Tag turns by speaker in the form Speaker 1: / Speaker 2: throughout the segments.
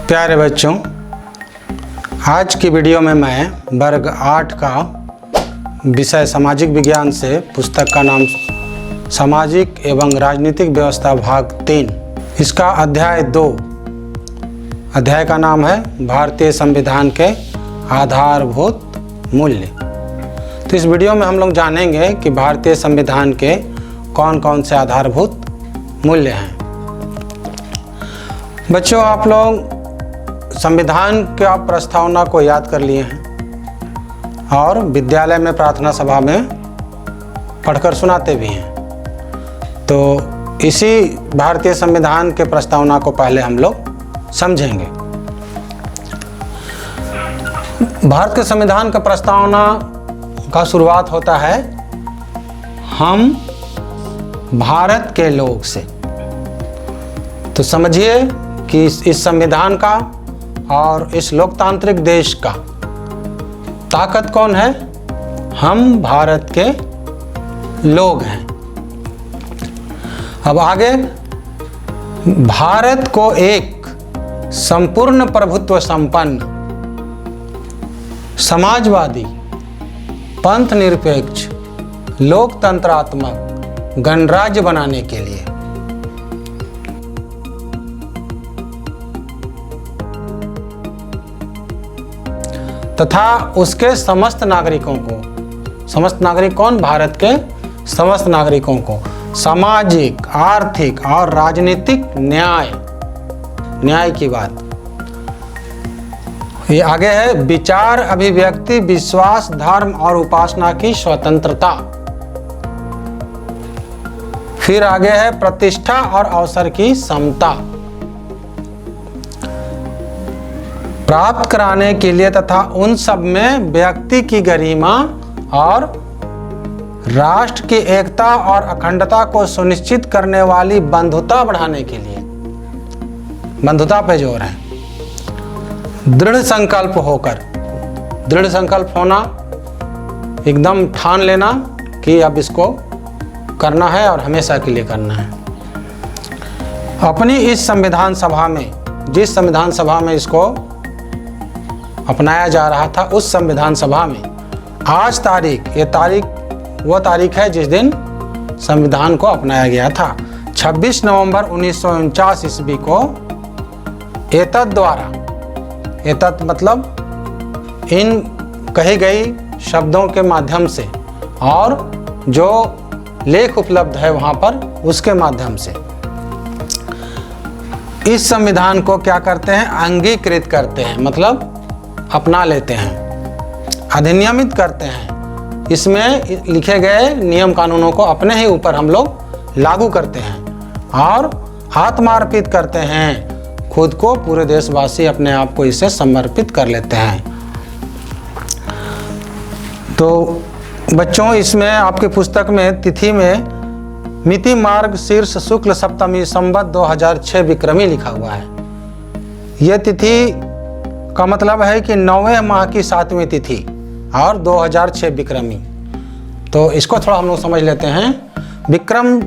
Speaker 1: प्यारे बच्चों, आज की वीडियो में मैं वर्ग 8 का विषय सामाजिक विज्ञान से पुस्तक का नाम सामाजिक एवं राजनीतिक व्यवस्था भाग 3, इसका अध्याय 2, अध्याय का नाम है भारतीय संविधान के आधारभूत मूल्य। तो इस वीडियो में हम लोग जानेंगे कि भारतीय संविधान के कौन कौन से आधारभूत मूल्य हैं। बच्चों, आप लोग संविधान का प्रस्तावना को याद कर लिए हैं और विद्यालय में प्रार्थना सभा में पढ़कर सुनाते भी हैं। तो इसी भारतीय संविधान के प्रस्तावना को पहले हम लोग समझेंगे। भारत के संविधान का प्रस्तावना का शुरुआत होता है हम भारत के लोग से। तो समझिए कि इस संविधान का और इस लोकतांत्रिक देश का ताकत कौन है? हम भारत के लोग हैं। अब आगे, भारत को एक संपूर्ण प्रभुत्व संपन्न, समाजवादी, पंथ निरपेक्ष, लोकतंत्रात्मक गणराज्य बनाने के लिए तथा उसके समस्त नागरिकों को, समस्त नागरिक कौन? भारत के समस्त नागरिकों को सामाजिक, आर्थिक और राजनीतिक न्याय की बात। ये आगे है विचार, अभिव्यक्ति, विश्वास, धर्म और उपासना की स्वतंत्रता। फिर आगे है प्रतिष्ठा और अवसर की समता प्राप्त कराने के लिए तथा उन सब में व्यक्ति की गरिमा और राष्ट्र की एकता और अखंडता को सुनिश्चित करने वाली बंधुता बढ़ाने के लिए, बंधुता पे जोर है। दृढ़ संकल्प होकर, दृढ़ संकल्प होना, एकदम ठान लेना कि अब इसको करना है और हमेशा के लिए करना है। अपनी इस संविधान सभा में, जिस संविधान सभा में इसको अपनाया जा रहा था, उस संविधान सभा में आज तारीख, ये तारीख वो तारीख है जिस दिन संविधान को अपनाया गया था। 26 नवंबर 1949 ईस्वी को एतद द्वारा, एतद मतलब इन कही गई शब्दों के माध्यम से और जो लेख उपलब्ध है वहाँ पर उसके माध्यम से इस संविधान को क्या करते हैं? अंगीकृत करते हैं, मतलब अपना लेते हैं, अधिनियमित करते हैं। इसमें लिखे गए नियम कानूनों को अपने ही ऊपर हम लोग लागू करते हैं और आत्मार्पित करते हैं। खुद को, पूरे देशवासी अपने आप को इसे समर्पित कर लेते हैं। तो बच्चों, इसमें आपकी पुस्तक में तिथि में मिति मार्ग शीर्ष शुक्ल सप्तमी संवत 2006 विक्रमी लिखा हुआ है। यह तिथि का मतलब है कि 9वें माह की 7वीं तिथि और 2006 विक्रमी। तो इसको थोड़ा हम लोग समझ लेते हैं। विक्रम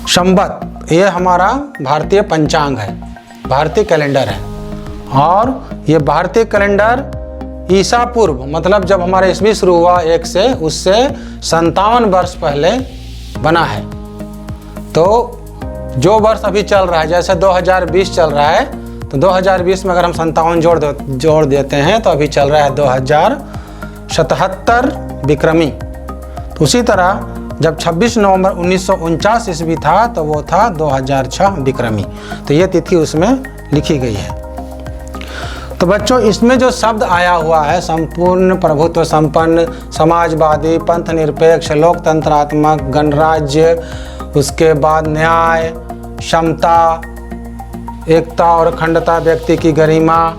Speaker 1: संवत ये हमारा भारतीय पंचांग है, भारतीय कैलेंडर है। और ये भारतीय कैलेंडर ईसा पूर्व, मतलब जब हमारा ईस्वी शुरू हुआ एक से, उससे 57 वर्ष पहले बना है। तो जो वर्ष अभी चल रहा है, जैसे 2020 चल रहा है, तो 2020 में अगर हम 57 जोड़ देते हैं तो अभी चल रहा है 2077 विक्रमी। तो उसी तरह जब 26 नवंबर 1949 ईस्वी था तो वो था 2006 विक्रमी। तो ये तिथि उसमें लिखी गई है। तो बच्चों, इसमें जो शब्द आया हुआ है, संपूर्ण प्रभुत्व संपन्न, समाजवादी, पंथ निरपेक्ष, लोकतंत्रात्मक गणराज्य, उसके बाद न्याय, क्षमता, एकता और अखंडता, व्यक्ति की गरिमा,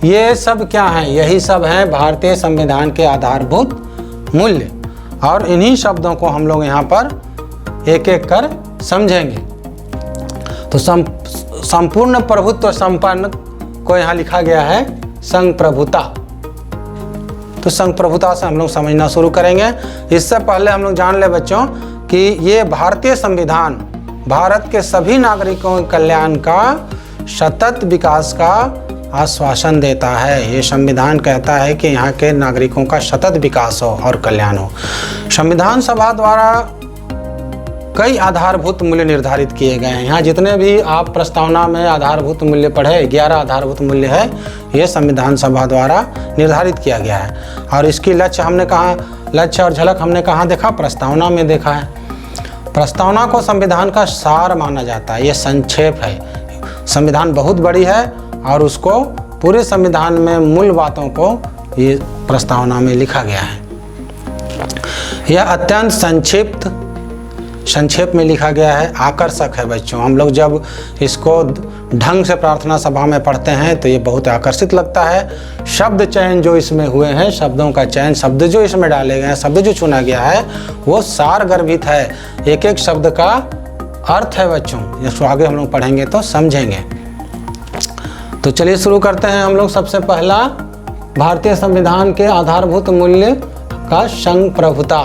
Speaker 1: ये सब क्या हैं? यही सब हैं भारतीय संविधान के आधारभूत मूल्य। और इन्हीं शब्दों को हम लोग यहाँ पर एक एक कर समझेंगे। तो संपूर्ण प्रभुत्व संपन्न को यहाँ लिखा गया है संप्रभुता। तो संप्रभुता से हम लोग समझना शुरू करेंगे। इससे पहले हम लोग जान ले बच्चों कि ये भारतीय संविधान भारत के सभी नागरिकों के कल्याण का सतत विकास का आश्वासन देता है। ये संविधान कहता है कि यहाँ के नागरिकों का सतत विकास हो और कल्याण हो। संविधान सभा द्वारा कई आधारभूत मूल्य निर्धारित किए गए हैं। यहाँ जितने भी आप प्रस्तावना में आधारभूत मूल्य पढ़े, 11 आधारभूत मूल्य है, ये संविधान सभा द्वारा निर्धारित किया गया है। और इसकी लक्ष्य और झलक हमने कहाँ देखा? प्रस्तावना में देखा है। प्रस्तावना को संविधान का सार माना जाता है। ये संक्षेप है। संविधान बहुत बड़ी है और उसको पूरे संविधान में मूल बातों को ये प्रस्तावना में लिखा गया है। यह अत्यंत संक्षेप में लिखा गया है, आकर्षक है बच्चों। हम लोग जब इसको ढंग से प्रार्थना सभा में पढ़ते हैं तो ये बहुत आकर्षित लगता है। शब्द चयन जो इसमें हुए हैं, शब्दों का चयन, शब्द जो इसमें डाले गए हैं, शब्द जो चुना गया है वो सार गर्भित है। एक एक शब्द का अर्थ है बच्चों। इसको आगे हम लोग पढ़ेंगे तो समझेंगे। तो चलिए शुरू करते हैं हम लोग। सबसे पहला, भारतीय संविधान के आधारभूत मूल्य का संप्रभुता।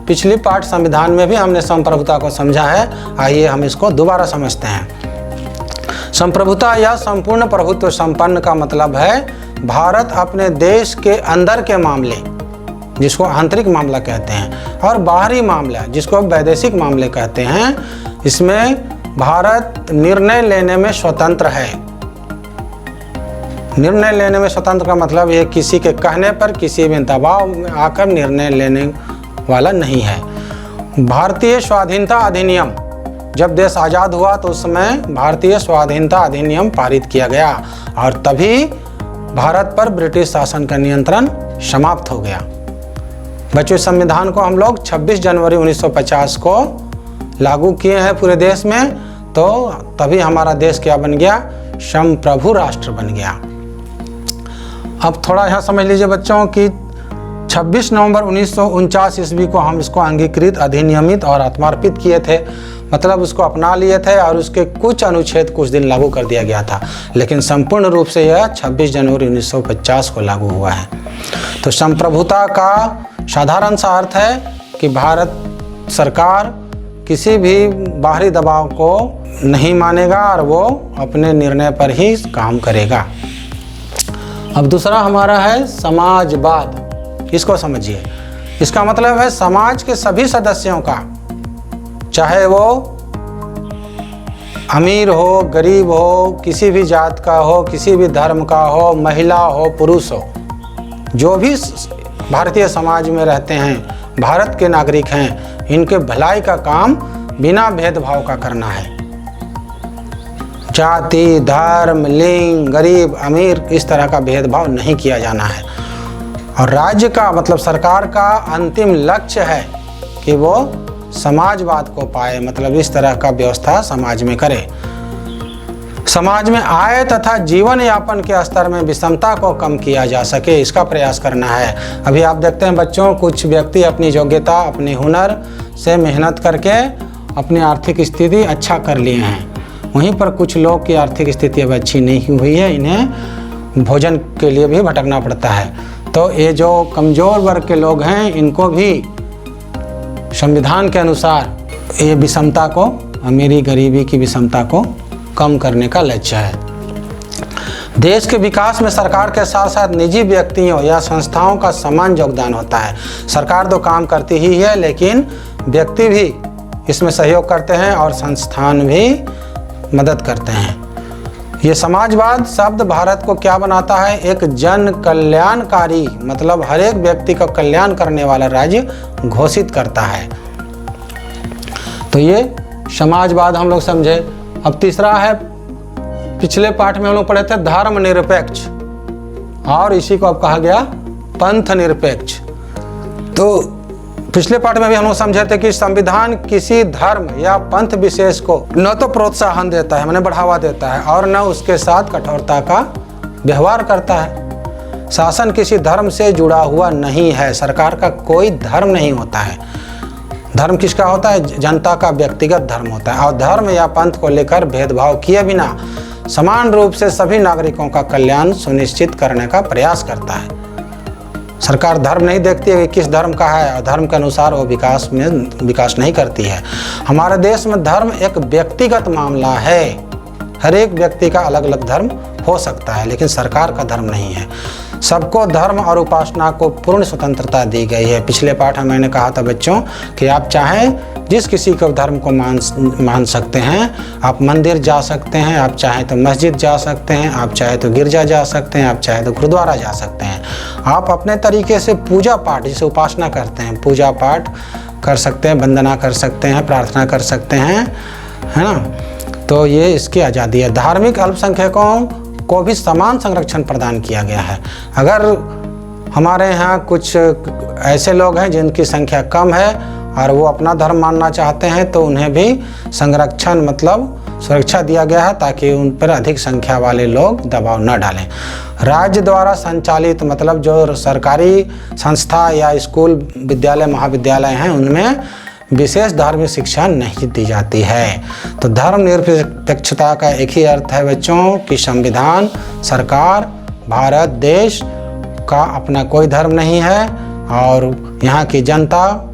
Speaker 1: पिछली पाठ संविधान में भी हमने संप्रभुता को समझा है। आइए हम इसको दोबारा समझते हैं। संप्रभुता या संपूर्ण प्रभुत्व संपन्न का मतलब है भारत अपने देश के अंदर के मामले, जिसको आंतरिक मामला कहते हैं, और बाहरी मामला, जिसको वैदेशिक मामले कहते हैं, इसमें भारत निर्णय लेने में स्वतंत्र है। निर्णय लेने में स्वतंत्र का मतलब ये किसी के कहने पर, किसी भी दबाव में आकर निर्णय लेने वाला नहीं है। भारतीय स्वाधीनता अधिनियम, जब देश आज़ाद हुआ तो उस समय भारतीय स्वाधीनता अधिनियम पारित किया गया और तभी भारत पर ब्रिटिश शासन का नियंत्रण समाप्त हो गया। बच्चों, संविधान को हम लोग 26 जनवरी 1950 को लागू किए हैं पूरे देश में, तो तभी हमारा देश क्या बन गया? संप्रभु राष्ट्र बन गया। अब थोड़ा यहाँ समझ लीजिए बच्चों कि 26 नवंबर 1949 ईस्वी को हम इसको अंगीकृत, अधिनियमित और आत्मार्पित किए थे। मतलब उसको अपना लिए थे और उसके कुछ अनुच्छेद कुछ दिन लागू कर दिया गया था, लेकिन संपूर्ण रूप से यह 26 जनवरी 1950 को लागू हुआ है। तो संप्रभुता का साधारण सा अर्थ है कि भारत सरकार किसी भी बाहरी दबाव को नहीं मानेगा और वो अपने निर्णय पर ही काम करेगा। अब दूसरा हमारा है समाजवाद। इसको समझिए। इसका मतलब है समाज के सभी सदस्यों का, चाहे वो अमीर हो, गरीब हो, किसी भी जात का हो, किसी भी धर्म का हो, महिला हो, पुरुष हो, जो भी भारतीय समाज में रहते हैं, भारत के नागरिक हैं, इनके भलाई का काम बिना भेदभाव का करना है। जाति, धर्म, लिंग, गरीब, अमीर, इस तरह का भेदभाव नहीं किया जाना है। और राज्य का मतलब सरकार का अंतिम लक्ष्य है कि वो समाजवाद को पाए, मतलब इस तरह का व्यवस्था समाज में करे। समाज में आय तथा जीवन यापन के स्तर में विषमता को कम किया जा सके, इसका प्रयास करना है। अभी आप देखते हैं बच्चों, कुछ व्यक्ति अपनी योग्यता, अपने हुनर से मेहनत करके अपनी आर्थिक स्थिति अच्छा कर लिए हैं, वहीं पर कुछ लोग की आर्थिक स्थिति अब अच्छी नहीं हुई है, इन्हें भोजन के लिए भी भटकना पड़ता है। तो ये जो कमज़ोर वर्ग के लोग हैं, इनको भी संविधान के अनुसार ये विषमता को, अमीरी गरीबी की विषमता को कम करने का लक्ष्य है। देश के विकास में सरकार के साथ साथ निजी व्यक्तियों या संस्थाओं का समान योगदान होता है। सरकार तो काम करती ही है, लेकिन व्यक्ति भी इसमें सहयोग करते हैं और संस्थान भी मदद करते हैं। ये समाजवाद शब्द भारत को क्या बनाता है? एक जन कल्याणकारी, मतलब हर एक व्यक्ति का कल्याण करने वाला राज्य घोषित करता है। तो ये समाजवाद हम लोग समझे। अब तीसरा है, पिछले पाठ में हम लोग पढ़े थे धर्मनिरपेक्ष, और इसी को अब कहा गया पंथ निरपेक्ष। तो पिछले पाठ में भी हम लोग समझे थे कि संविधान किसी धर्म या पंथ विशेष को न तो प्रोत्साहन देता है, माने बढ़ावा देता है, और न उसके साथ कठोरता का व्यवहार करता है। शासन किसी धर्म से जुड़ा हुआ नहीं है। सरकार का कोई धर्म नहीं होता है। धर्म किसका होता है? जनता का व्यक्तिगत धर्म होता है। और धर्म या पंथ को लेकर भेदभाव किए बिना समान रूप से सभी नागरिकों का कल्याण सुनिश्चित करने का प्रयास करता है। सरकार धर्म नहीं देखती है कि किस धर्म का है, और धर्म के अनुसार वो विकास नहीं करती है। हमारे देश में धर्म एक व्यक्तिगत मामला है हर एक व्यक्ति का अलग अलग धर्म हो सकता है, लेकिन सरकार का धर्म नहीं है। सबको धर्म और उपासना को पूर्ण स्वतंत्रता दी गई है। पिछले पाठ में मैंने कहा था बच्चों कि आप चाहें जिस किसी को धर्म को मान सकते हैं। आप मंदिर जा सकते हैं, आप चाहें तो मस्जिद जा सकते हैं, आप चाहे तो गिरजा जा सकते हैं, आप चाहे तो गुरुद्वारा जा सकते हैं। आप अपने तरीके से पूजा पाठ, जिसे उपासना करते हैं, पूजा पाठ कर सकते हैं, वंदना कर सकते हैं, प्रार्थना कर सकते हैं, है ना। तो ये इसकी आज़ादी है। धार्मिक अल्पसंख्यकों को भी समान संरक्षण प्रदान किया गया है। अगर हमारे यहाँ कुछ ऐसे लोग हैं जिनकी संख्या कम है और वो अपना धर्म मानना चाहते हैं, तो उन्हें भी संरक्षण मतलब सुरक्षा दिया गया है, ताकि उन पर अधिक संख्या वाले लोग दबाव न डालें। राज्य द्वारा संचालित मतलब जो सरकारी संस्था या स्कूल, विद्यालय, महाविद्यालय हैं, उनमें विशेष धार्मिक शिक्षा नहीं दी जाती है। तो धर्मनिरपेक्षता का एक ही अर्थ है बच्चों कि संविधान, सरकार, भारत देश का अपना कोई धर्म नहीं है और यहाँ की जनता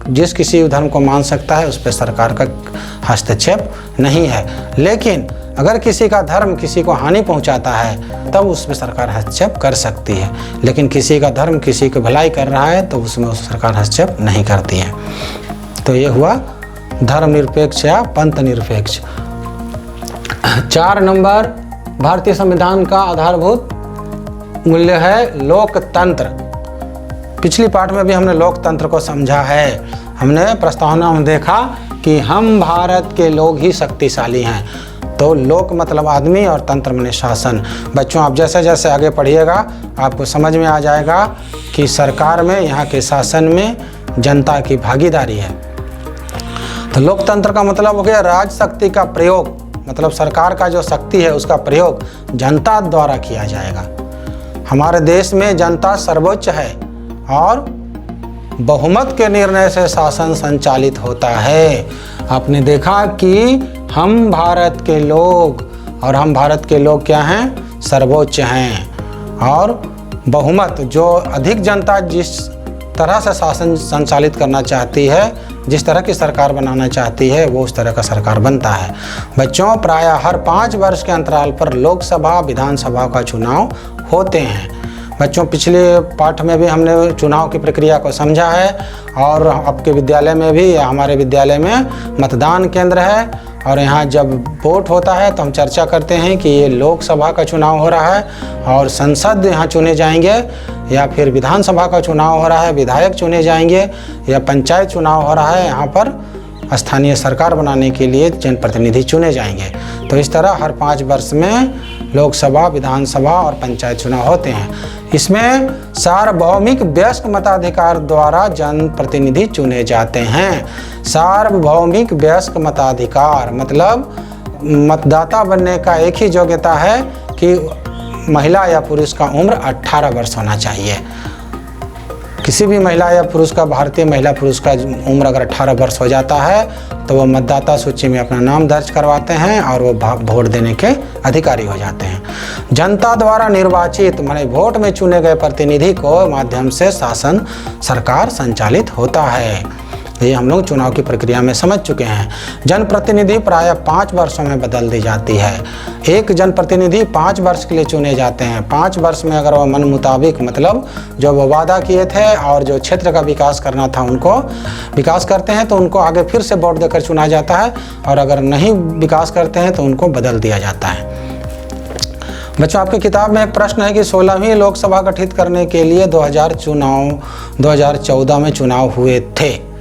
Speaker 1: जिस किसी धर्म को मान सकता है, उस पर सरकार का हस्तक्षेप नहीं है। लेकिन अगर किसी का धर्म किसी को हानि पहुंचाता है, तब उसमें सरकार हस्तक्षेप कर सकती है। लेकिन किसी का धर्म किसी की भलाई कर रहा है, तो उसमें सरकार हस्तक्षेप नहीं करती है। तो ये हुआ धर्मनिरपेक्ष या पंथ निरपेक्ष। 4 नंबर, भारतीय संविधान का आधारभूत मूल्य है लोकतंत्र। पिछली पाठ में भी हमने लोकतंत्र को समझा है। हमने प्रस्तावना में देखा कि हम भारत के लोग ही शक्तिशाली हैं। तो लोक मतलब आदमी और तंत्र माने शासन। बच्चों आप जैसे जैसे आगे पढ़िएगा आपको समझ में आ जाएगा कि सरकार में, यहाँ के शासन में जनता की भागीदारी है। तो लोकतंत्र का मतलब हो गया राज शक्ति का प्रयोग, मतलब सरकार का जो शक्ति है उसका प्रयोग जनता द्वारा किया जाएगा। हमारे देश में जनता सर्वोच्च है और बहुमत के निर्णय से शासन संचालित होता है। आपने देखा कि हम भारत के लोग, और हम भारत के लोग क्या हैं? सर्वोच्च हैं। और बहुमत, जो अधिक जनता जिस तरह से शासन संचालित करना चाहती है, जिस तरह की सरकार बनाना चाहती है, वो उस तरह का सरकार बनता है। बच्चों प्रायः हर 5 वर्ष के अंतराल पर लोकसभा, विधानसभा का चुनाव होते हैं। बच्चों पिछले पाठ में भी हमने चुनाव की प्रक्रिया को समझा है और आपके विद्यालय में भी, या हमारे विद्यालय में मतदान केंद्र है और यहाँ जब वोट होता है तो हम चर्चा करते हैं कि ये लोकसभा का चुनाव हो रहा है और संसद यहाँ चुने जाएंगे, या फिर विधानसभा का चुनाव हो रहा है, विधायक चुने जाएंगे, या पंचायत चुनाव हो रहा है, यहाँ पर स्थानीय सरकार बनाने के लिए जनप्रतिनिधि चुने जाएंगे। तो इस तरह हर 5 वर्ष में लोकसभा, विधानसभा और पंचायत चुनाव होते हैं। इसमें सार्वभौमिक वयस्क मताधिकार द्वारा जनप्रतिनिधि चुने जाते हैं। सार्वभौमिक वयस्क मताधिकार मतलब मतदाता बनने का एक ही योग्यता है कि महिला या पुरुष का उम्र 18 वर्ष होना चाहिए। किसी भी महिला या पुरुष का, भारतीय महिला पुरुष का उम्र अगर 18 वर्ष हो जाता है तो वो मतदाता सूची में अपना नाम दर्ज करवाते हैं और वो वोट देने के अधिकारी हो जाते हैं। जनता द्वारा निर्वाचित माने वोट में चुने गए प्रतिनिधि को माध्यम से शासन, सरकार संचालित होता है। ये हम लोग चुनाव की प्रक्रिया में समझ चुके हैं। जनप्रतिनिधि प्रायः 5 वर्षों में बदल दी जाती है। एक जनप्रतिनिधि 5 वर्ष के लिए चुने जाते हैं। 5 वर्ष में अगर वो मन मुताबिक मतलब जो वो वादा किए थे और जो क्षेत्र का विकास करना था उनको विकास करते हैं तो उनको आगे फिर से वोट देकर चुना जाता है, और अगर नहीं विकास करते हैं तो उनको बदल दिया जाता है। बच्चों आपकी किताब में एक प्रश्न है कि 16वीं लोकसभा गठित करने के लिए 2014 में चुनाव हुए थे।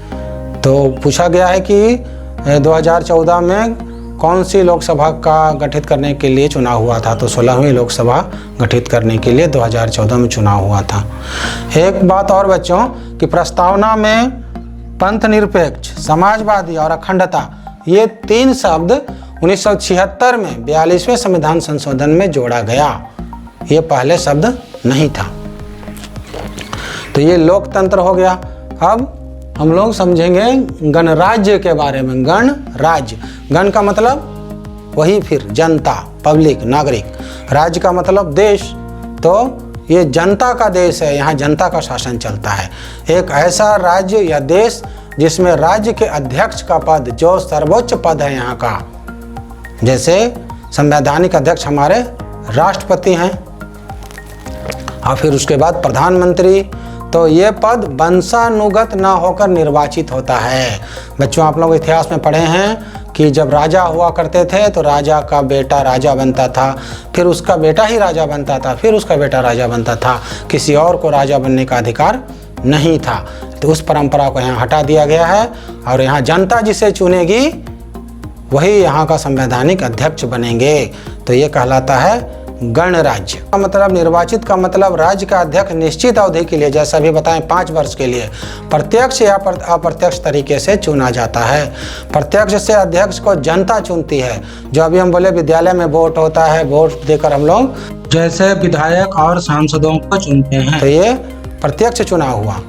Speaker 1: तो पूछा गया है कि 2014 में कौन सी लोकसभा का गठित करने के लिए चुनाव हुआ था। तो 16वीं लोकसभा गठित करने के लिए 2014 में चुनाव हुआ था। एक बात और बच्चों कि प्रस्तावना में पंथ निरपेक्ष, समाजवादी और अखंडता ये 3 शब्द 1976 में 42वें संविधान संशोधन में जोड़ा गया। ये पहले शब्द नहीं था। तो ये लोकतंत्र हो गया। अब हम लोग समझेंगे गणराज्य के बारे में। गणराज्य, गण का मतलब वही फिर जनता, पब्लिक, नागरिक। राज्य का मतलब देश। तो ये जनता का देश है, यहाँ जनता का शासन चलता है। एक ऐसा राज्य या देश जिसमें राज्य के अध्यक्ष का पद, जो सर्वोच्च पद है यहाँ का, जैसे संवैधानिक अध्यक्ष हमारे राष्ट्रपति हैं। और फिर उसके बाद प्रधानमंत्री, तो ये पद वंशानुगत ना होकर निर्वाचित होता है। बच्चों आप लोग इतिहास में पढ़े हैं कि जब राजा हुआ करते थे तो राजा का बेटा राजा बनता था, फिर उसका बेटा ही राजा बनता था, फिर उसका बेटा राजा बनता था, किसी और को राजा बनने का अधिकार नहीं था। तो उस परंपरा को यहाँ हटा दिया गया है और यहाँ जनता जिसे चुनेगी वही यहाँ का संवैधानिक अध्यक्ष बनेंगे। तो ये कहलाता है गणराज्य। का मतलब निर्वाचित का मतलब राज्य का अध्यक्ष निश्चित अवधि के लिए, जैसा भी बताएं 5 वर्ष के लिए प्रत्यक्ष या अप्रत्यक्ष तरीके से चुना जाता है। प्रत्यक्ष से अध्यक्ष को जनता चुनती है, जो अभी हम बोले विद्यालय में वोट होता है, वोट देकर हम लोग जैसे विधायक और सांसदों को चुनते हैं, तो ये प्रत्यक्ष चुनाव हुआ।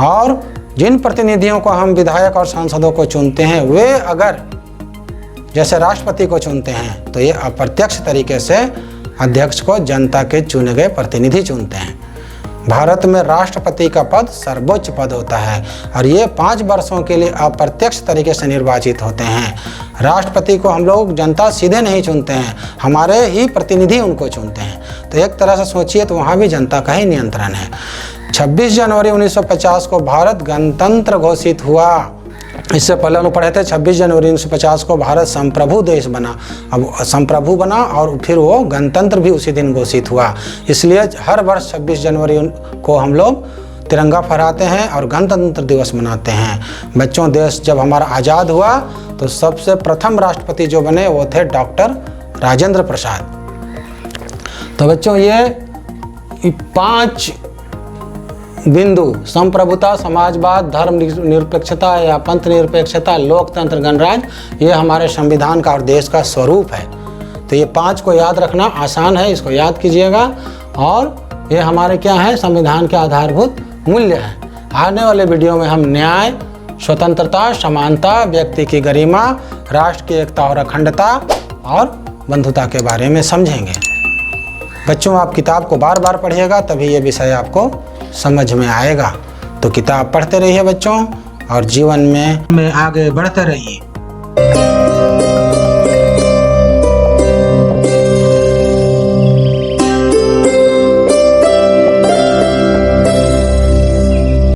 Speaker 1: और जिन प्रतिनिधियों को हम विधायक और सांसदों को चुनते हैं वे अगर जैसे राष्ट्रपति को चुनते हैं तो ये अप्रत्यक्ष तरीके से अध्यक्ष को जनता के चुने गए प्रतिनिधि चुनते हैं। भारत में राष्ट्रपति का पद सर्वोच्च पद होता है और ये 5 वर्षों के लिए अप्रत्यक्ष तरीके से निर्वाचित होते हैं। राष्ट्रपति को हम लोग जनता सीधे नहीं चुनते हैं, हमारे ही प्रतिनिधि उनको चुनते हैं। तो एक तरह से सोचिए तो वहाँ भी जनता का ही नियंत्रण है। 26 जनवरी 1950 को भारत गणतंत्र घोषित हुआ। इससे पहले हम पढ़े थे 26 जनवरी 1950 को भारत संप्रभु देश बना। अब संप्रभु बना और फिर वो गणतंत्र भी उसी दिन घोषित हुआ। इसलिए हर वर्ष 26 जनवरी को हम लोग तिरंगा फहराते हैं और गणतंत्र दिवस मनाते हैं। बच्चों देश जब हमारा आज़ाद हुआ तो सबसे प्रथम राष्ट्रपति जो बने वो थे डॉक्टर राजेंद्र प्रसाद। तो बच्चों ये 5 बिंदु संप्रभुता, समाजवाद, धर्म निरपेक्षता या पंथ निरपेक्षता, लोकतंत्र, गणराज्य, ये हमारे संविधान का और देश का स्वरूप है। तो ये 5 को याद रखना आसान है, इसको याद कीजिएगा। और ये हमारे क्या है, संविधान के आधारभूत मूल्य हैं। आने वाले वीडियो में हम न्याय, स्वतंत्रता, समानता, व्यक्ति की गरिमा, राष्ट्र की एकता और अखंडता और बंधुता के बारे में समझेंगे। बच्चों आप किताब को बार बार पढ़िएगा तभी ये विषय आपको समझ में आएगा। तो किताब पढ़ते रहिए बच्चों और जीवन में आगे बढ़ते रहिए।